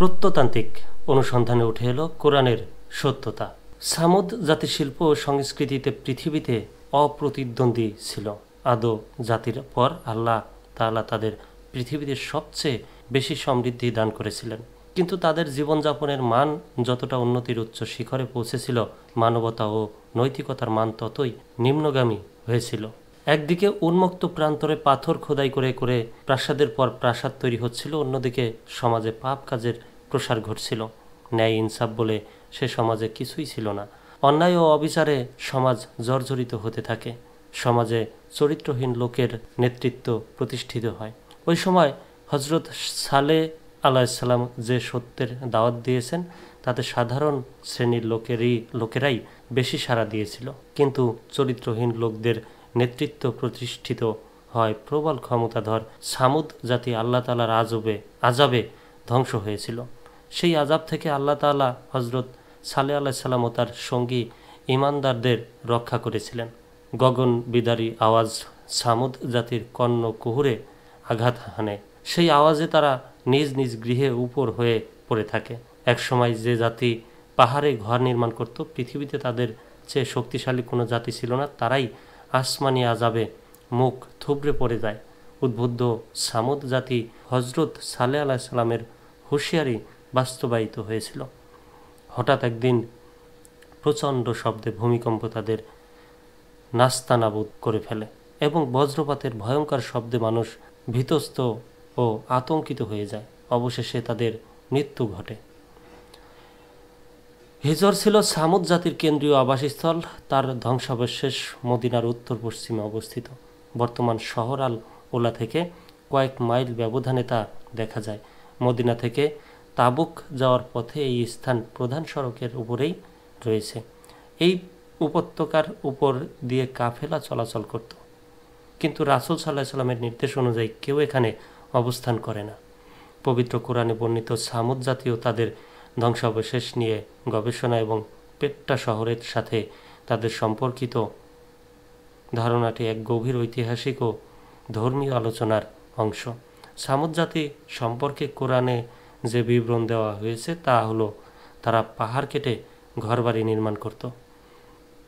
প্রত্নতান্ত্রিক অনুসন্ধানে উঠে এলো কোরআনের সত্যতা। সামুদ জাতির শিল্প ও সংস্কৃতিতে পৃথিবীতে অপ্রতিদ্বন্দ্বী ছিল। আদো জাতির পর আল্লাহ তাআলা তাদের পৃথিবীতে সবচেয়ে বেশি সমৃদ্ধি দান করেছিলেন, কিন্তু তাদের জীবনযাপনের মান যতটা উন্নতির উচ্চ শিখরে পৌঁছেছিল, মানবতা ও নৈতিকতার মান ততই নিম্নগামী হয়েছিল। একদিকে উন্মুক্ত প্রান্তরে পাথর খোদাই করে করে প্রাসাদের পর প্রাসাদ তৈরি হচ্ছিল, অন্যদিকে সমাজে পাপ কাজের প্রসার ঘটছিল। ন্যায় ইনসাফ বলে সে সমাজে কিছুই ছিল না। অন্যায় ও অবিচারে সমাজ জর্জরিত হতে থাকে। সমাজে চরিত্রহীন লোকের নেতৃত্ব প্রতিষ্ঠিত হয়। ওই সময় হজরত সালেহ আলাইহিসসালাম যে সত্যের দাওয়াত দিয়েছেন তাতে সাধারণ শ্রেণীর লোকেরাই বেশি সাড়া দিয়েছিল, কিন্তু চরিত্রহীন লোকদের নেতৃত্ব প্রতিষ্ঠিত হয় প্রবল ক্ষমতাধর সামুদ জাতি আল্লাহ তাআলার আযাবে ধ্বংস হয়েছিল। সেই আযাব থেকে আল্লাহ তাআলা হজরত সালেহ আলাইহিসসালাম ও তার সঙ্গী ঈমানদারদের রক্ষা করেছিলেন। গগন বিদারী আওয়াজ সামুদ জাতির কর্ণ কুহুরে আঘাত হানে। সেই আওয়াজে তারা নিজ নিজ গৃহে উপর হয়ে পড়ে থাকে। একসময় যে জাতি পাহাড়ে ঘর নির্মাণ করত, পৃথিবীতে তাদের চেয়ে শক্তিশালী কোনো জাতি ছিল না, তারাই আসমানি আযাবে মুখ থুবড়ে পড়ে যায়। উদ্বুদ্ধ সামুদ জাতি হজরত সালেহ আলাইহিসসালামের হুঁশিয়ারি বাস্তবায়িত হয়েছিল। হঠাৎ একদিন প্রচণ্ড শব্দে ভূমিকম্প তাদের নাস্তানাবুদ করে ফেলে এবং বজ্রপাতের ভয়ঙ্কর শব্দে মানুষ ভীতস্ত ও আতঙ্কিত হয়ে যায়। অবশেষে তাদের মৃত্যু ঘটে। হিজর ছিল সামুদ জাতির কেন্দ্রীয় আবাসস্থল। তার ধ্বংসাবশেষ মদিনার উত্তর পশ্চিমে অবস্থিত। বর্তমান শহর আল ওলা থেকে কয়েক মাইল ব্যবধানে তা দেখা যায়। মদিনা থেকে তাবুক যাওয়ার পথে এই স্থান প্রধান সড়কের উপরেই রয়েছে। এই উপত্যকার উপর দিয়ে কাফেলা চলাচল করত, কিন্তু রাসূল সাল্লাল্লাহু আলাইহি ওয়াসাল্লামের নির্দেশ অনুযায়ী কেউ এখানে অবস্থান করে না। পবিত্র কোরআনে বর্ণিত সামুদ জাতীয় তাদের ধ্বংসাবশেষ নিয়ে গবেষণা এবং পেট্টা শহরের সাথে তাদের সম্পর্কিত ধারণাটি এক গভীর ঐতিহাসিক ও ধর্মীয় আলোচনার অংশ। সামুদ জাতি সম্পর্কে কোরআনে যে বিবরণ দেওয়া হয়েছে তা হলো তারা পাহাড় কেটে ঘরবাড়ি নির্মাণ করত।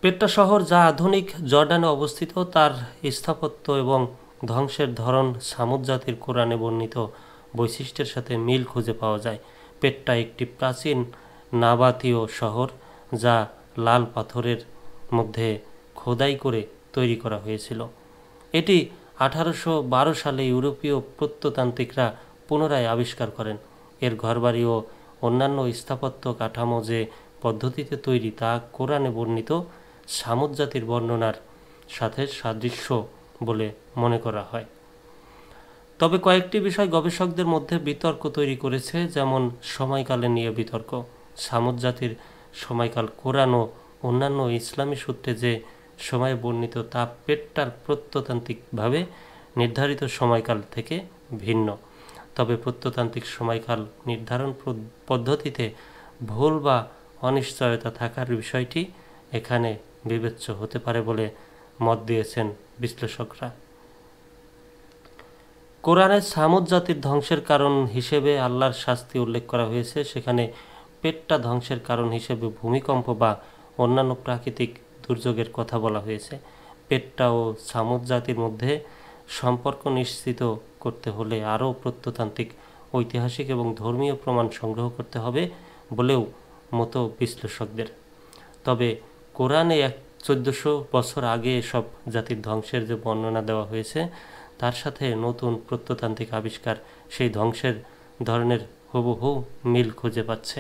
পেট্টা শহর, যা আধুনিক জর্ডানে অবস্থিত, তার স্থাপত্য এবং ধ্বংসের ধরন সামুদ জাতির কোরআনে বর্ণিত বৈশিষ্ট্যের সাথে মিল খুঁজে পাওয়া যায়। পেট্টা একটি প্রাচীন নাবাতীয় শহর, যা লাল পাথরের মধ্যে খোদাই করে তৈরি করা হয়েছিল। এটি 1812 সালে ইউরোপীয় প্রত্নতান্ত্রিকরা পুনরায় আবিষ্কার করেন। এর ঘরবাড়ি ও অন্যান্য স্থাপত্য কাঠামো যে পদ্ধতিতে তৈরি তা কোরআনে বর্ণিত সামুদ জাতির বর্ণনার সাথে সাদৃশ্য বলে মনে করা হয়। তবে কয়েকটি বিষয় গবেষকদের মধ্যে বিতর্ক তৈরি করেছে, যেমন সময়কালে নিয়ে বিতর্ক। সামুদ জাতির সময়কাল কোরআন ও অন্যান্য ইসলামী সূত্রে যে সময় বর্ণিত তা পেট্টার প্রত্নতান্ত্রিকভাবে নির্ধারিত সময়কাল থেকে ভিন্ন। তবে প্রত্নতান্ত্রিক সময়কাল নির্ধারণ পদ্ধতিতে ভুল বা অনিশ্চয়তা থাকার বিষয়টি এখানে বিবেচ্য হতে পারে বলে মত দিয়েছেন বিশ্লেষকরা। কোরআনে সামুদ জাতির ধ্বংসের কারণ হিসেবে আল্লাহর শাস্তি উল্লেখ করা হয়েছে। সেখানে পেট্টা ধ্বংসের কারণ হিসেবে ভূমিকম্প বা অন্যান্য প্রাকৃতিক দুর্যোগের কথা বলা হয়েছে। পেট্টা ও সামুদ জাতির মধ্যে সম্পর্ক নিশ্চিত করতে হলে আরও প্রত্নতান্ত্রিক, ঐতিহাসিক এবং ধর্মীয় প্রমাণ সংগ্রহ করতে হবে বলেও মত বিশ্লেষকদের। তবে কোরআনে 1400 বছর আগে এসব জাতির ধ্বংসের যে বর্ণনা দেওয়া হয়েছে তার সাথে নতুন প্রত্নতান্ত্রিক আবিষ্কার সেই ধ্বংসের ধরনের হুবহু মিল খুঁজে পাচ্ছে।